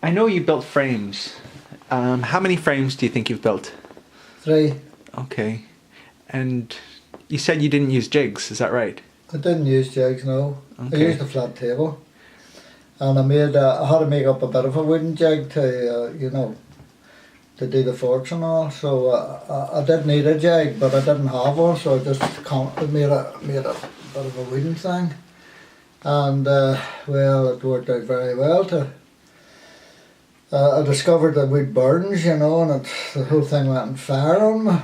I know you built frames. How many frames do you think you've built? 3. Okay. And you said you didn't use jigs, is that right? I didn't use jigs, no. Okay. I used a flat table. And I had to make up a bit of a wooden jig to, to do the forks and all. So I did need a jig, but I didn't have one, so I just made a bit of a wooden thing. And, well, it worked out very well. I discovered that wood burns, and the whole thing went on fire on me.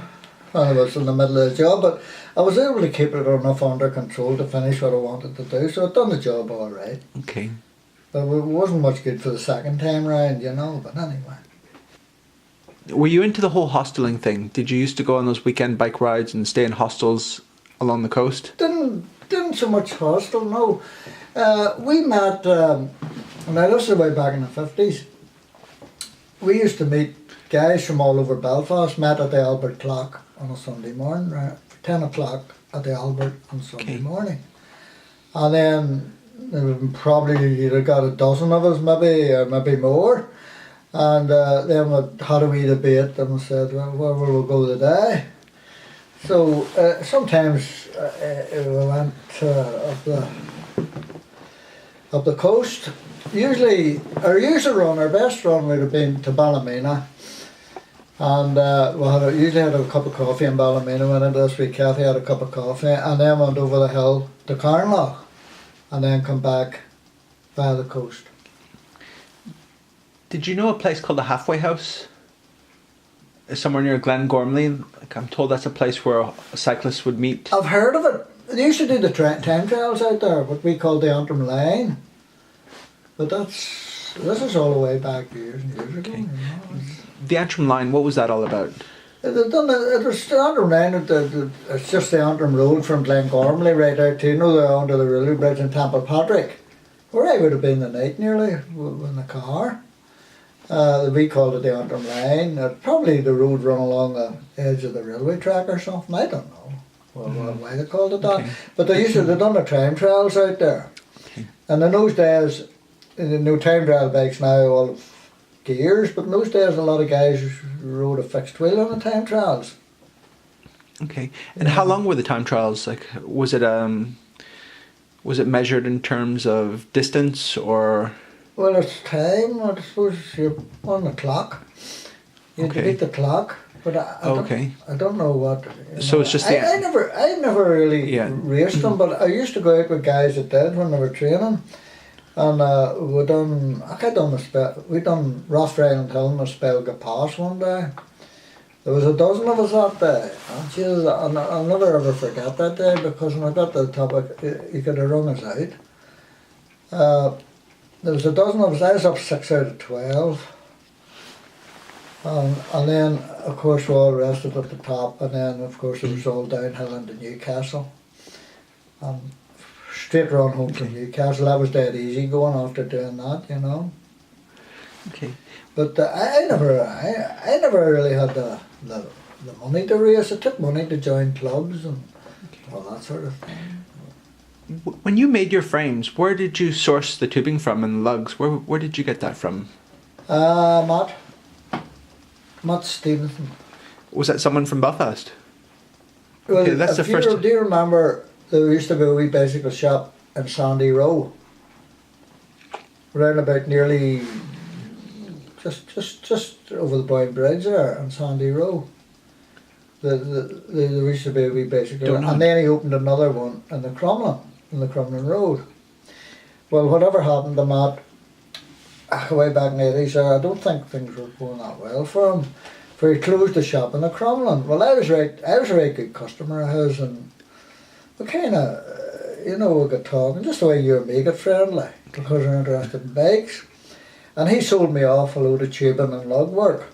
And I was in the middle of the job, but I was able to keep it enough under control to finish what I wanted to do, so I'd done the job all right. Okay. But it wasn't much good for the second time round, but anyway. Were you into the whole hosteling thing? Did you used to go on those weekend bike rides and stay in hostels along the coast? Didn't so much hostel, no. We met, now this is way back in the 50s. We used to meet guys from all over Belfast, met at the Albert Clock on a Sunday morning, right? 10 o'clock at the Albert on Sunday morning. And then probably you'd got a dozen of us, maybe more. And then we had a wee debate and we said, well, where will we go today? So sometimes we went up the coast. Usually, our best run would have been to Ballymena. And we usually had a cup of coffee in Ballymena, went into this wee cafe, had a cup of coffee, and then went over the hill to Carnlough, and then come back via the coast. Did you know a place called the Halfway House? It's somewhere near Glengormley. I'm told that's a place where cyclists would meet. I've heard of it. They used to do the time trials out there, what we call the Antrim Line. But this is all the way back years and years ago. Okay. The Antrim Line, what was that all about? It was the Antrim Line, it's just the Antrim Road from Glengormley right out to, onto the railway bridge in Templepatrick, where I would have been the night nearly in the car. We called it the Antrim Line. Probably the road run along the edge of the railway track or something, I don't know why they called it that. Okay. But they'd done the time trials out there. Okay. And in those days, no time trial bikes now all have gears, but in those days a lot of guys rode a fixed wheel on the time trials. Okay. And how long were the time trials? Like, was it measured in terms of distance or? Well, it's time. I suppose you're on the clock. You had to beat the clock, but I don't know what. So it's just I never really raced them, but I used to go out with guys that did when they were training. And we done Rough Island Hill and the Spelga Pass one day. There was a dozen of us that day. And geez, I'll never ever forget that day, because when I got to the top, you could have rung us out. There was a dozen of us. I was up 6 out of 12. And then, of course, we all rested at the top. And then, of course, it was all downhill into Newcastle. Straight run home from Newcastle. That was dead easy going after doing that, Okay. But I never really had the money to race. It took money to join clubs and all that sort of thing. When you made your frames, where did you source the tubing from and lugs? Where did you get that from? Matt Stevenson. Was that someone from Belfast? Well, okay, that's the first. Do you remember there used to be a wee bicycle shop in Sandy Row? Round about nearly just over the Boyne Bridge there on Sandy Row. There used to be a wee bicycle, and then he opened another one in the Crumlin Road. Well, whatever happened to Matt way back in the 80s, I don't think things were going that well for him. For he closed the shop in the Crumlin. Well, I was a very good customer of his, and we kind of, we got talking just the way you and me get friendly, because we're interested in bikes. And he sold me off a load of tubing and lug work.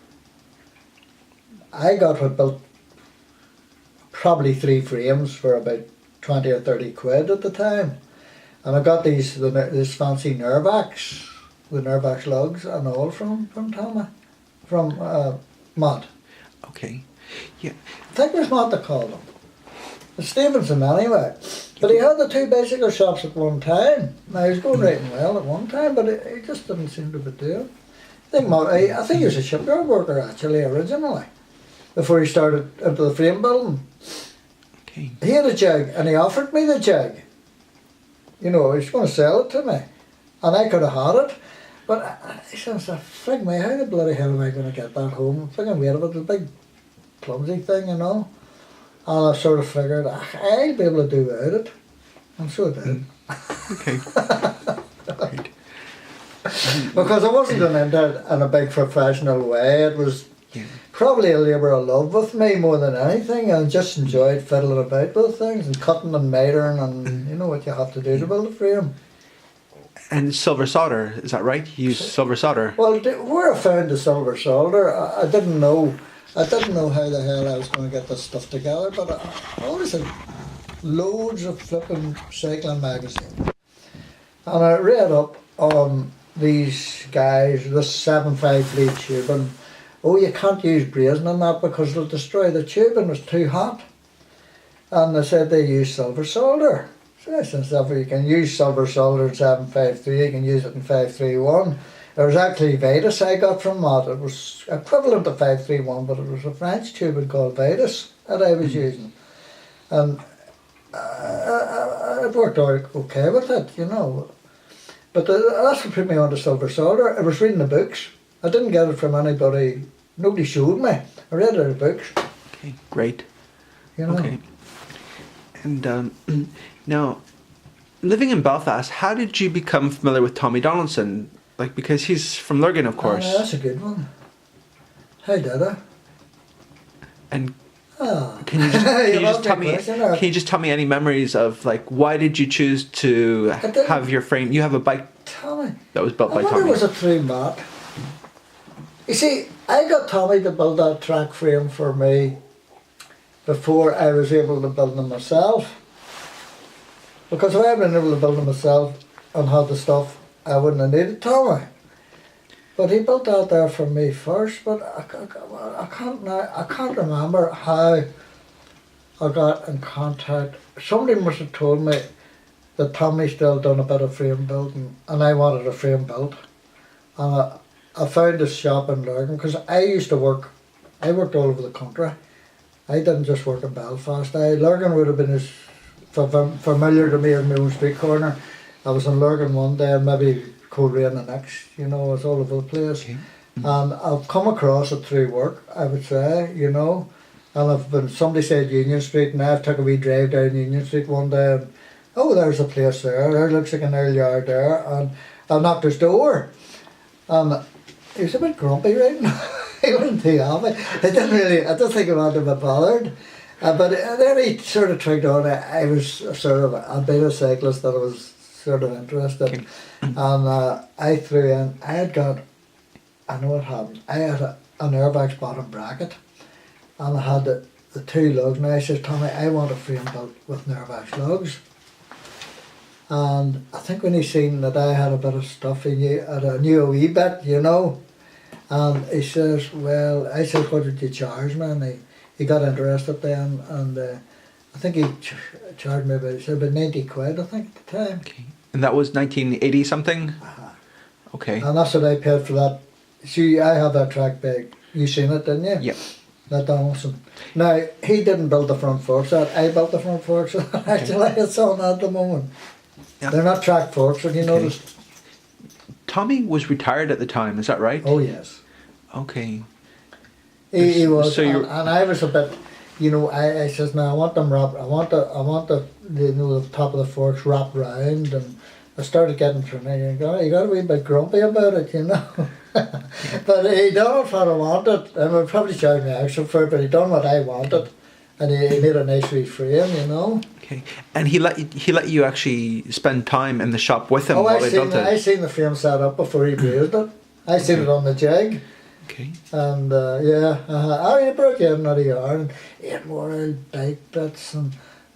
I got what built probably 3 frames for about 20 or 30 quid at the time. And I got these fancy Nervax, the Nervax lugs and all from Matt. Okay. Yeah. I think it was Matt that called him. It's Stevenson anyway. But he had the 2 bicycle shops at one time. Now he was going right and well at one time, but he just didn't seem to be doing. I think he was a shipyard worker actually originally, before he started into the frame building. Okay. He had a jig and he offered me the jig. You know, he was going to sell it to me, and I could have had it. But I said, frig me, how the bloody hell am I going to get that home? I'm thinking weight of it, it's a big clumsy thing, you know. And I sort of figured, I'll be able to do without it. And so I did. Okay. Right. Because I wasn't doing it in a big professional way. It was probably a labour of love with me more than anything. I just enjoyed fiddling about with things and cutting and mitering and you know what you have to do to build a frame. And silver solder, is that right? You use silver solder? Well, where I found the silver solder, I didn't know. I didn't know how the hell I was going to get this stuff together, but I always had loads of flipping cycling magazines. And I read up on these guys, this 7.5 blade tubing. Oh, you can't use brazen on that because it'll destroy the tubing, it's too hot. And they said they use silver solder. So I said, if you can use silver solder in 7.53, you can use it in 5.31. There was actually Vitus I got from that. It was equivalent to 5.31, but it was a French tubing called Vitus that I was using. And it worked out okay with it, you know. But that's what put me on to silver solder. I was reading the books. I didn't get it from anybody. Nobody showed me. I read it in the books. Okay, great. You know. Okay. And now, living in Belfast, how did you become familiar with Tommy Donaldson? Like, because he's from Lurgan, of course. That's a good one. How did I? And Oh. can you just tell me any memories of, like, why did you choose to have your frame? You have a bike Tommy. that was built by I wonder Tommy. was it through Matt? You see, I got Tommy to build that track frame for me before I was able to build them myself. Because if I had been able to build them myself and had the stuff, I wouldn't have needed Tommy. But he built that there for me first, but I can't remember how I got in contact. Somebody must have told me that Tommy still done a bit of frame building and I wanted a frame built. And I found this shop in Lurgan because I worked all over the country. I didn't just work in Belfast. Lurgan would have been as familiar to me as my own street corner. I was in Lurgan one day and maybe Coleraine the next, you know, I was all over the place. Okay. And I've come across it through work, I would say, you know. And somebody said Union Street and I took a wee drive down Union Street one day and oh, there's a place there, there looks like an old yard there, and I knocked his door. And he was a bit grumpy, right? He wasn't too happy. I don't think he wanted to be bothered. But then he sort of trigged on. I was sort of a bit of a cyclist that I was sort of interested. Okay. And I threw in, I know what happened, I had an airbags bottom bracket and I had the two lugs. And I said, Tommy, I want a frame built with airbags lugs. And I think when he seen that I had a bit of stuff, I knew a wee bit, you know. And he says, well, I said, what did you charge me? And he got interested then, and I think he charged me about 90 quid, I think, at the time. Okay. And that was 1980 something? Uh-huh. Okay. And that's what I paid for that. See, I have that track bag. You seen it, didn't you? Yep. That Donaldson. Now, he didn't build the front forks. I built the front forks. Actually, it's on at the moment. Yep. They're not track forks, have you noticed? Tommy was retired at the time, is that right? Oh, yes. Okay. He was, so and I was a bit, you know, I says, no, I want them wrapped, I want the you know, the top of the forks wrapped round, and I started getting through me, you got to be a bit grumpy about it, you know. But he done what I wanted, and would probably charge me extra for it, but he done what I wanted, and he made a nice wee frame, you know. Okay, and he let you actually spend time in the shop with him while they built it? I seen the frame set up before he brazed it. I seen it on the jig. Okay. And he broke in another yard and he had more old bike bits and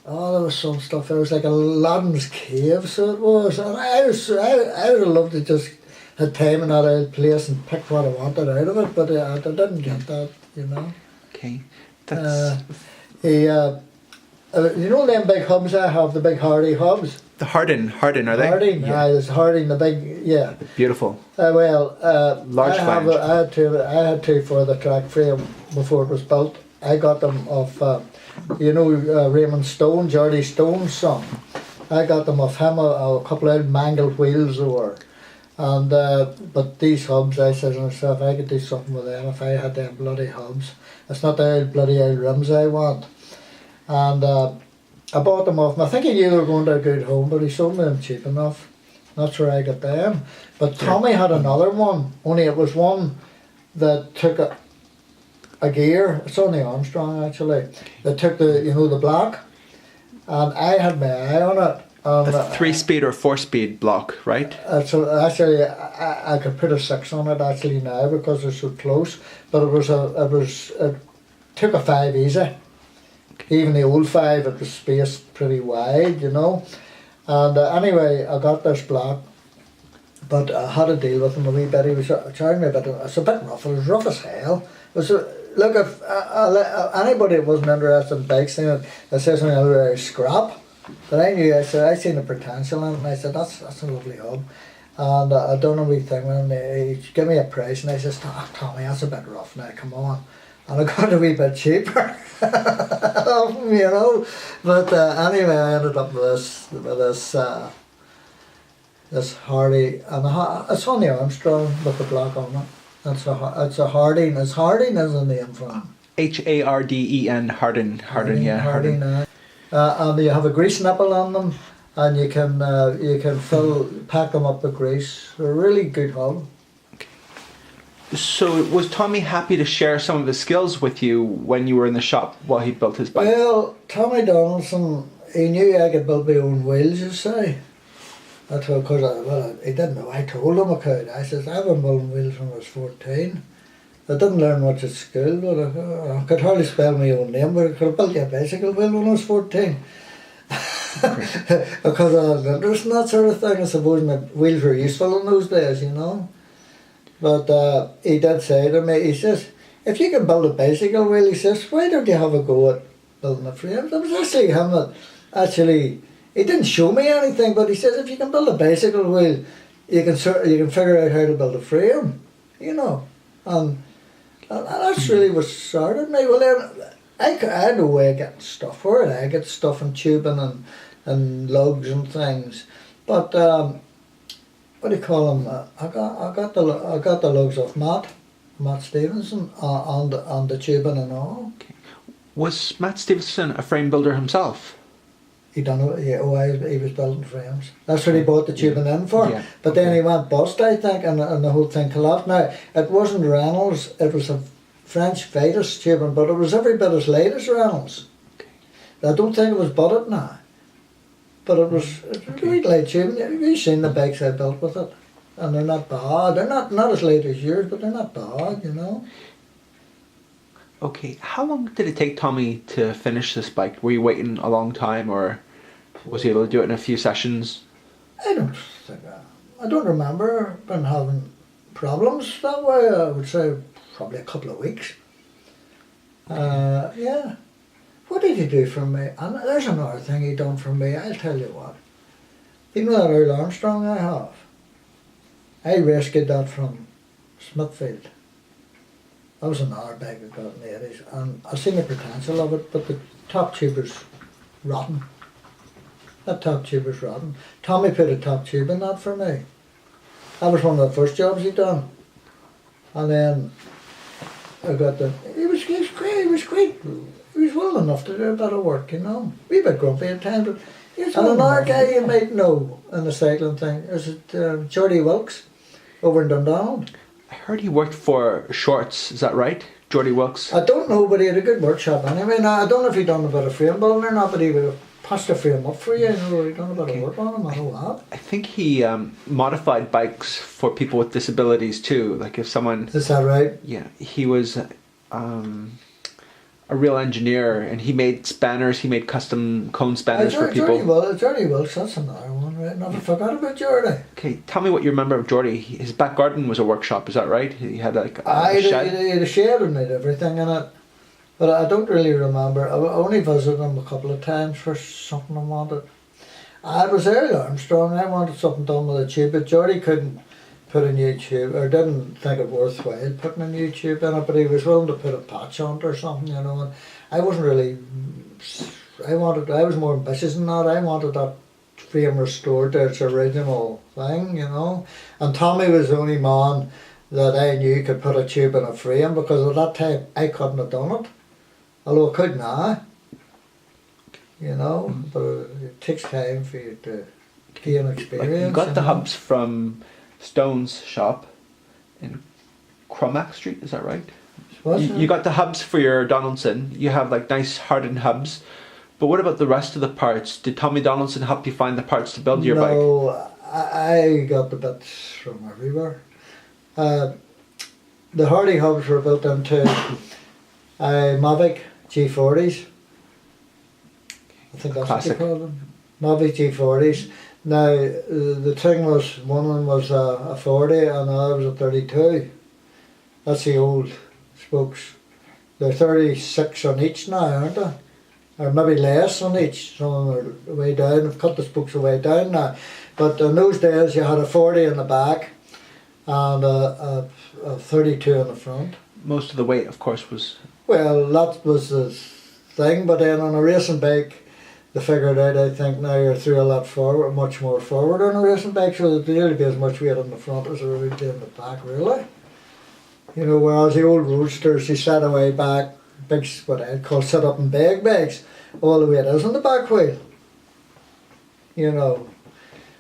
there was some stuff. It was like a Aladdin's cave, so it was. And I would have loved to just had time in that old place and pick what I wanted out of it, but I didn't get that, you know. Okay. That's you know them big hubs I have, the big hardy hubs? The Hardin, are they? Harding, Yeah. there's Harding, the big, yeah. Beautiful. I Large flange. had two for the track frame before it was built. I got them off, Raymond Stone, Geordie Stone's son. I got them off him, a couple of mangled wheels they were. And but these hubs, I said to myself, I could do something with them if I had them bloody hubs. It's not the bloody old rims I want. And I bought them off him. I think he knew they were going to a good home, but he sold me them cheap enough. That's where I got them. But Tommy had another one, only it was one that took a gear. It's on the Armstrong actually. That took the block, and I had my eye on it. A 3-speed or 4-speed block, right? So actually, I could put a 6 on it actually now because they're so close. But it took a 5 easy. Even the old 5, it was spaced pretty wide, And anyway, I got this block, but I had to deal with him a wee bit. He was charging me a bit. It's a bit rough. It was rough as hell. It was look, if anybody that wasn't interested in bikes, that says something about scrap. But I knew, I seen the potential in it, and I said, that's a lovely hub. And I done a wee thing with him. He gave me a price, and I said, Tommy, that's a bit rough now, come on. And I got a wee bit cheaper, But anyway, I ended up with this Hardy, and it's on the Armstrong with the block on it. It's a Harding. It's Harding is the name for him. Harden, Hardin, yeah. Harding. And you have a grease nipple on them, and you can pack them up with grease. They're a really good hub. So was Tommy happy to share some of his skills with you when you were in the shop while he built his bike? Well, Tommy Donaldson, he knew I could build my own wheels, you say. That's because he didn't know. I told him I could. I said, I've been building wheels when I was 14. I didn't learn much at school, but I could hardly spell my own name, but I could have built a bicycle wheel when I was 14. Because I was interested in that sort of thing. I suppose my wheels were useful in those days, But he did say to me, he says, if you can build a bicycle wheel, he says, why don't you have a go at building a frame? It was actually him that he didn't show me anything, but he says, if you can build a bicycle wheel, you can figure out how to build a frame, And that's really what started me. Well, then, I had no way of getting stuff for it. I get stuff and tubing and lugs and things. But, what do you call them? I got the lugs off Matt Stevenson, on the tubing and all. Okay. Was Matt Stevenson a frame builder himself? He was building frames. That's what he bought the tubing in for. Yeah. But then he went bust, I think, and the whole thing collapsed. Now, it wasn't Reynolds, it was a French Vitus tubing, but it was every bit as light as Reynolds. Okay. I don't think it was butted now. But it was really light tubing. You've seen the bikes I built with it. And they're not bad. They're not as light as yours, but they're not bad, Okay, how long did it take Tommy to finish this bike? Were you waiting a long time, or was he able to do it in a few sessions? I don't remember been having problems that way. I would say probably a couple of weeks. Yeah. What did he do for me? And there's another thing he done for me, I'll tell you what. You know that old Armstrong I have? I rescued that from Smithfield. That was another bike I got in the 80s, and I seen the potential of it, but the top tube was rotten. That top tube was rotten. Tommy put a top tube in that for me. That was one of the first jobs he done. And then I got he was great. He was well enough to do a bit of work, A wee bit grumpy at times, but and another guy you might know in the cycling thing, is it Geordie Wilkes over in Dundonald? I heard he worked for Shorts, is that right? Geordie Wilkes? I don't know, but he had a good workshop anyway. Now, I don't know if he done a bit of frame building or not, but he would have patched a frame up for you, he done a bit of work on him, I know that. I think he modified bikes for people with disabilities too. Like if someone... Is that right? Yeah, he was a real engineer, and he made spanners, he made custom cone spanners for people. Geordie Wilkes, that's another one, right? Never forgot about Geordie. Okay, tell me what you remember of Geordie. His back garden was a workshop, is that right? He had like a shed? He had a shed and made everything in it. But I don't really remember. I only visited him a couple of times for something I wanted. I was Earl Armstrong. I wanted something done with a tube, but Geordie couldn't put a new tube, or didn't think it worthwhile putting a new tube in it, but he was willing to put a patch on it or something, you know. And I wasn't really. I was more ambitious than that. I wanted that frame restored to its original thing, you know. And Tommy was the only man that I knew could put a tube in a frame, because at that time I couldn't have done it. Although I could now, you know, but it takes time for you to gain experience. Like you got the know. hubs from Stone's shop in Cromack Street, is that right? What's You got the hubs for your Donaldson. You have like nice hardened hubs. But what about the rest of the parts? Did Tommy Donaldson help you find the parts to build your bike? No, I got the bits from everywhere. The Hardy hubs were built into Mavic G40s. I think that's Classic. what they call them. Mavic G40s. Now, the thing was, one of them was a 40 and the other was a 32. That's the old spokes. They're 36 on each now, aren't they? Or maybe less on each. Some of them are way down. I've cut the spokes way down now. But in those days, you had a 40 in the back and a 32 in the front. Most of the weight, of course, was... Well, that was the thing. But then on a racing bike, they figured out, I think, now you're through a lot forward, much more forward on a racing bike, so there'd nearly be as much weight on the front as there would be in the back, really. You know, whereas the old roadsters, you sat away back, big, what I'd call sit up and bag bikes, all the weight is on the back wheel. You know.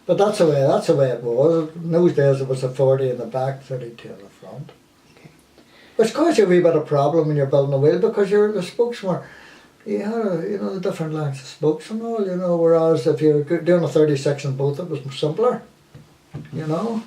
But that's the way it was. In those days it was a 40 in the back, 32 in the front. Okay. Which caused you a wee bit of problem when you're building a wheel, because the spokes were, you had, you know, the different lengths of spokes and all, you know, whereas if you're doing a 36 in both, it was simpler, you know.